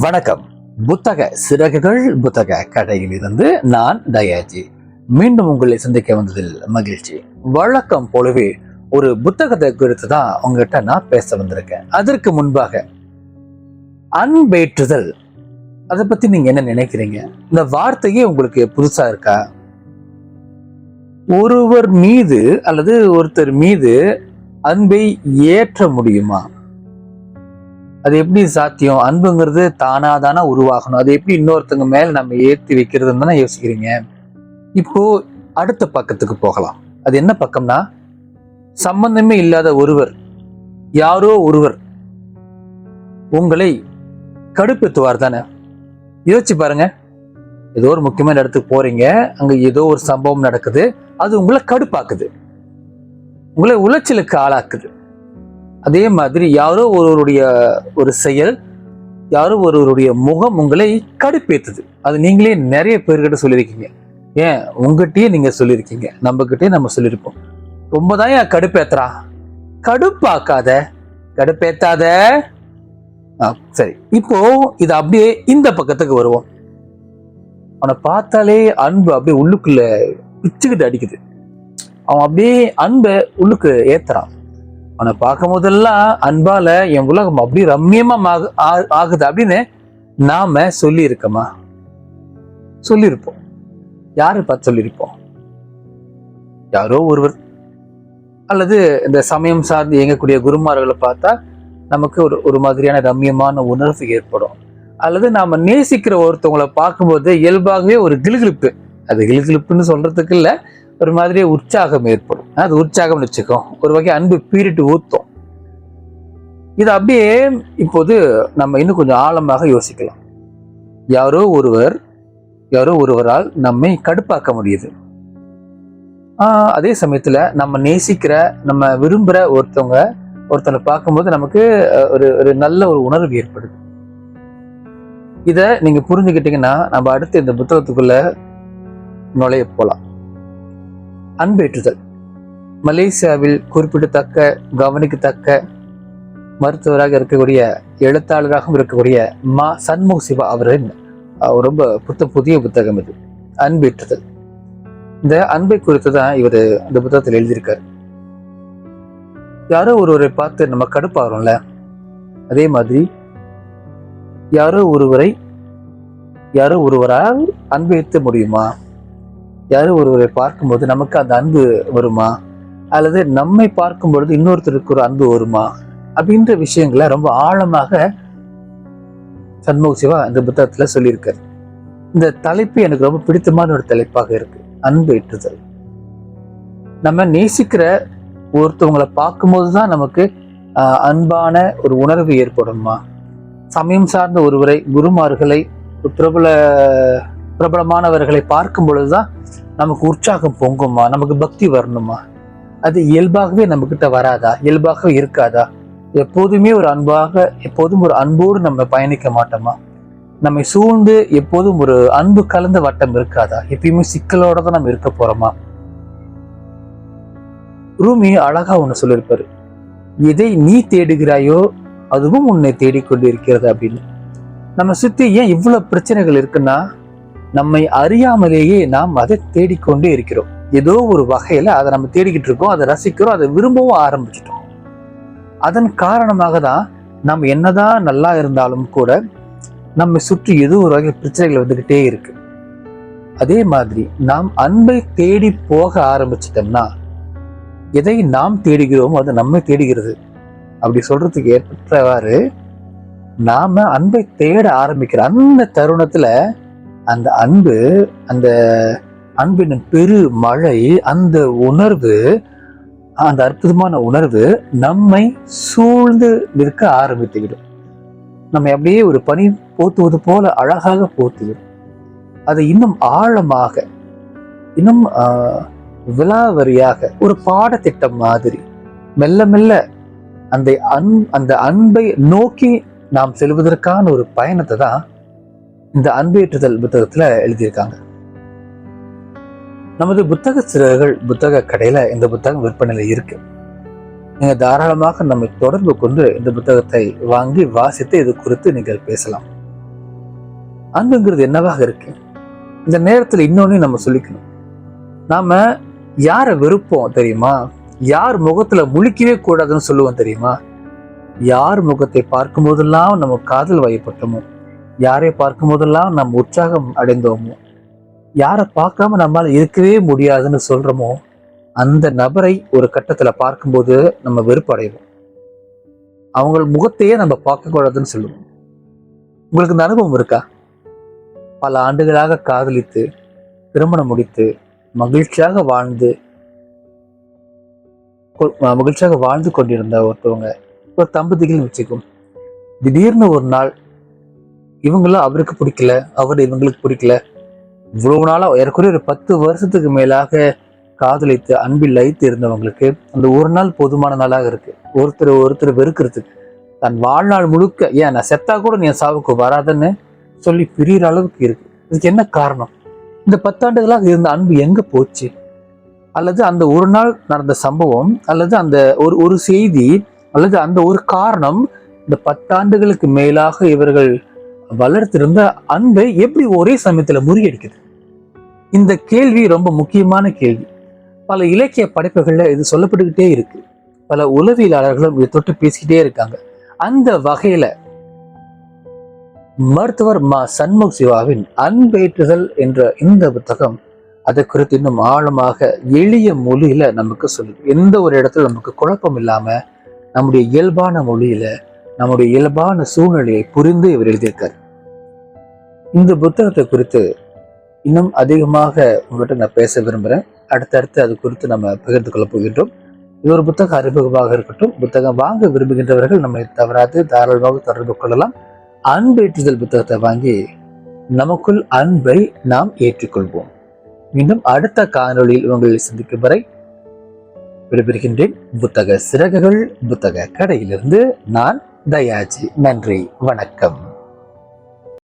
வணக்கம். புத்தக சிறகுகள் புத்தக கடையிலிருந்து நான் தயாஜி மீண்டும் உங்களை சந்திக்க வந்ததில் மகிழ்ச்சி. வழக்கம் போலவே ஒரு புத்தகத்தை குறித்து தான் உங்ககிட்ட நான் பேச வந்திருக்கேன். அதற்கு முன்பாக அன்பேற்றுதல், அதை பத்தி நீங்க என்ன நினைக்கிறீங்க? இந்த வார்த்தையே உங்களுக்கு புதுசா இருக்கா? ஒருவர் மீது அல்லது ஒருத்தர் மீது அன்பை ஏற்ற முடியுமா? அது எப்படி சாத்தியம்? அன்புங்கிறது தானா உருவாகணும். அது எப்படி இன்னொருத்தங்க மேல நம்ம ஏற்றி வைக்கிறதுன்னு தானே யோசிக்கிறீங்க. இப்போ அடுத்த பக்கத்துக்கு போகலாம். அது என்ன பக்கம்னா, சம்பந்தமே இல்லாத ஒருவர், யாரோ ஒருவர் உங்களை கடுப்பேத்துவார் தானே. யோசிச்சு பாருங்க. ஏதோ ஒரு முக்கியமான இடத்துக்கு போறீங்க, அங்க ஏதோ ஒரு சம்பவம் நடக்குது, அது உங்களை கடுப்பாக்குது, உங்களை உளைச்சலுக்கு ஆளாக்குது. அதே மாதிரி யாரோ ஒருவருடைய ஒரு செயல், யாரோ ஒருவருடைய முகம் உங்களை கடுப்பேத்துது. அது நீங்களே நிறைய பேர்கிட்ட சொல்லியிருக்கீங்க. ஏன் உங்ககிட்டயே நீங்க சொல்லியிருக்கீங்க, நம்ம கிட்டே நம்ம சொல்லியிருப்போம். ரொம்பதான் ஏன் கடுப்பேத்துறா, கடுப்பாக்காத, கடுப்பேத்தாத. சரி, இப்போ இது அப்படியே இந்த பக்கத்துக்கு வருவோம். அவனை பார்த்தாலே அன்பு அப்படியே உள்ளுக்குள்ள பிச்சுக்கிட்டு அடிக்குது. அவன் அப்படியே அன்பை உள்ளுக்கு ஏத்துறான். அவனை பார்க்கும் போதெல்லாம் அன்பால என் உலகம் அப்படி ரம்மியமா ஆகுது அப்படின்னு நாம சொல்லி இருக்கோமா? சொல்லியிருப்போம். யாரு பார்த்து சொல்லியிருப்போம்? யாரோ ஒருவர், அல்லது இந்த சமயம் சார்ந்து இயங்கக்கூடிய குருமார்களை பார்த்தா நமக்கு ஒரு மாதிரியான ரம்மியமான உணர்வு ஏற்படும். அல்லது நாம நேசிக்கிற ஒருத்தவங்களை பார்க்கும்போது இயல்பாகவே ஒரு கிளுகிழுப்பு, அது கிளுகிழுப்புன்னு சொல்றதுக்கு இல்லை, ஒரு மாதிரியே உற்சாகம் ஏற்படும். அது உற்சாகம்னு வச்சுக்கோ, ஒரு வகை அன்பு பீரிட்டு ஊத்தும். இது அப்படியே இப்போது நம்ம இன்னும் கொஞ்சம் ஆழமாக யோசிக்கலாம். யாரோ ஒருவரால் நம்மை கடுப்பாக்க முடியுது. அதே சமயத்துல நம்ம நேசிக்கிற, நம்ம விரும்புற ஒருத்தனை பார்க்கும்போது நமக்கு ஒரு நல்ல ஒரு உணர்வு ஏற்படுது. இத நீங்க புரிஞ்சுக்கிட்டீங்கன்னா நம்ம அடுத்து இந்த புத்தகத்துக்குள்ள நுழைய போலாம். அன்பேற்றுதல். மலேசியாவில் குறிப்பிடத்தக்க, கவனிக்கத்தக்க மருத்துவராக இருக்கக்கூடிய, எழுத்தாளராகவும் இருக்கக்கூடிய சண்முக சிவா அவரின் ரொம்ப புதிய புத்தகம் இது, அன்பேற்றுதல். இந்த அன்பை குறித்து தான் இவர் இந்த புத்தகத்தில் எழுதியிருக்காரு. யாரோ ஒருவரை பார்த்து நம்ம கடுப்பாகிறோம்ல, அதே மாதிரி யாரோ ஒருவரால் அன்பேற்ற முடியுமா? யாரோ ஒருவரை பார்க்கும்போது நமக்கு அந்த அன்பு வருமா? அல்லது நம்மை பார்க்கும் பொழுது இன்னொருத்தருக்கு ஒரு அன்பு வருமா? அப்படின்ற விஷயங்களை ரொம்ப ஆழமாக சண்முக சிவா இந்த புத்தகத்துல சொல்லியிருக்காரு. இந்த தலைப்பு எனக்கு ரொம்ப பிடித்தமான ஒரு தலைப்பாக இருக்கு, அன்பேற்றுதல். நம்ம நேசிக்கிற ஒருத்தவங்களை பார்க்கும்போதுதான் நமக்கு அன்பான ஒரு உணர்வு ஏற்படுமா? சமயம் சார்ந்த ஒருவரை, குருமார்களை, பிரபலமானவர்களை பார்க்கும் பொழுதுதான் நமக்கு உற்சாகம் பொங்குமா? நமக்கு பக்தி வரணுமா? அது இயல்பாகவே நம்ம கிட்ட வராதா? இயல்பாகவே இருக்காதா? எப்போதுமே எப்போதும் ஒரு அன்போடு நம்ம பயணிக்க மாட்டோமா? நம்மை சூழ்ந்து எப்போதும் ஒரு அன்பு கலந்த வட்டம் இருக்காதா? எப்பயுமே சிக்கலோட தான் நம்ம இருக்க போறோமா? ரூமி அழகா ஒண்ணு சொல்லியிருப்பாரு, எதை நீ தேடுகிறாயோ அதுவும் உன்னை தேடிக்கொண்டு இருக்கிறது அப்படின்னு. நம்ம சுத்தி ஏன் இவ்வளவு பிரச்சனைகள் இருக்குன்னா, நம்மை அறியாமலேயே நாம் அதை தேடிக்கொண்டே இருக்கிறோம். ஏதோ ஒரு வகையில அதை நம்ம தேடிக்கிட்டு இருக்கோம், அதை ரசிக்கிறோம், அதை விரும்பவும் ஆரம்பிச்சிட்டோம். அதன் காரணமாக தான் நம்ம என்னதான் நல்லா இருந்தாலும் கூட நம்மை சுற்றி ஏதோ ஒரு வகை பிரச்சனைகள் வந்துகிட்டே இருக்கு. அதே மாதிரி நாம் அன்பை தேடி போக ஆரம்பிச்சிட்டோம்னா, எதை நாம் தேடுகிறோமோ அது நம்மை தேடுகிறது. அப்படி சொல்றதுக்கு ஏற்பட்டவாறு நாம அன்பை தேட ஆரம்பிக்கிற அந்த தருணத்துல அந்த அன்பின் பெரு மழை, அந்த உணர்வு, அந்த அற்புதமான உணர்வு நம்மை சூழ்ந்து நிற்க ஆரம்பித்துவிடும். நம்ம அப்படியே ஒரு பனி போத்துவது போல அழகாக போத்துவிடும். அதை இன்னும் ஆழமாக, இன்னும் விலாவரியாக, ஒரு பாடத்திட்டம் மாதிரி மெல்ல மெல்ல அந்த அன்பை நோக்கி நாம் செல்வதற்கான ஒரு பயணத்தை தான் இந்த அன்பேற்றுதல் புத்தகத்துல எழுதியிருக்காங்க. நமது புத்தக சிறகுகள் புத்தக கடையில இந்த புத்தகம் விற்பனையில இருக்கு. நீங்க தாராளமாக நம்மை தொடர்பு கொண்டு இந்த புத்தகத்தை வாங்கி வாசித்து இது குறித்து நீங்கள் பேசலாம். அன்புங்கிறது என்னவாக இருக்கு? இந்த நேரத்துல இன்னொன்னு நம்ம சொல்லிக்கணும். நாம யாரை வெறுப்போம் தெரியுமா? யார் முகத்துல முழிக்கவே கூடாதுன்னு சொல்லுவோம் தெரியுமா? யார் முகத்தை பார்க்கும் போதெல்லாம் நம்ம காதல் வயப்பட்டோமோ, யாரை பார்க்கும் போதெல்லாம் நம்ம உற்சாகம் அடைந்தோமோ, யாரை பார்க்காம நம்மளால இருக்கவே முடியாதுன்னு சொல்றோமோ, அந்த நபரை ஒரு கட்டத்துல பார்க்கும்போது நம்ம வெறுப்பு அடைவோம். அவங்க முகத்தையே நம்ம பார்க்க கூடாதுன்னு சொல்லுவோம். உங்களுக்கு இந்த அனுபவம் இருக்கா? பல ஆண்டுகளாக காதலித்து திருமணம் முடித்து மகிழ்ச்சியாக வாழ்ந்து கொண்டிருந்த ஒருத்தவங்க, ஒரு தம்பதிகள் வச்சுக்கும், திடீர்னு ஒரு நாள் இவங்களும் அவருக்கு பிடிக்கல, அவர் இவங்களுக்கு பிடிக்கல. இவ்வளவு நாளா ஏறக்குறைய ஒரு 10 வருஷத்துக்கு மேலாக காதலித்து அன்பில் லயித்து இருந்தவங்களுக்கு அந்த ஒரு நாள் போதுமான நாளாக இருக்கு. ஒருத்தர் வெறுக்கிறதுக்கு, தன் வாழ்நாள் முழுக்க, ஏன் நான் செத்தா கூட நீ சாவுக்கு வராதுன்னு சொல்லி பிரிகிற அளவுக்கு இருக்கு. இதுக்கு என்ன காரணம்? இந்த 10 ஆண்டுகளாக இருந்த அன்பு எங்க போச்சு? அல்லது அந்த ஒரு நாள் நடந்த சம்பவம், அல்லது அந்த ஒரு செய்தி, அல்லது அந்த ஒரு காரணம் இந்த 10 ஆண்டுகளுக்கு மேலாக இவர்கள் வளர்த்திருந்த அன்பை எப்படி ஒரே சமயத்துல முறியடிக்குது? இந்த கேள்வி ரொம்ப முக்கியமான கேள்வி. பல இலக்கிய படைப்புகள்ல இது சொல்லப்பட்டுக்கிட்டே இருக்கு. பல உளவியலாளர்களும் இதை தொட்டு பேசிக்கிட்டே இருக்காங்க. அந்த வகையில மருத்துவர் சண்முக சிவாவின் அன்பேற்றுதல் என்ற இந்த புத்தகம் அதை குறித்து இன்னும் ஆழமாக எளிய மொழியில நமக்கு சொல்லுது. எந்த ஒரு இடத்துல நமக்கு குழப்பம் இல்லாம நம்முடைய இயல்பான மொழியில நம்முடைய இயல்பான சூழ்நிலையை புரிந்து இவர் எழுதியிருக்காரு. இந்த புத்தகத்தை குறித்து இன்னும் அதிகமாக உங்கள்கிட்ட நான் பேச விரும்புகிறேன். அடுத்தடுத்து அது குறித்து நம்ம பகிர்ந்து கொள்ள போகின்றோம். இது ஒரு புத்தக அறிமுகமாக இருக்கட்டும். புத்தகம் வாங்க விரும்புகின்றவர்கள் நம்மை தவறாது தாராளமாக தொடர்பு கொள்ளலாம். அன்பேற்றுதல் புத்தகத்தை வாங்கி நமக்குள் அன்பை நாம் ஏற்றுக்கொள்வோம். மீண்டும் அடுத்த காணொளியில் உங்களை சந்திக்கும் வரை விடைபெறுகின்றேன். புத்தக சிறகுகள் புத்தக கடையிலிருந்து நான் தயாஜி. நன்றி, வணக்கம்.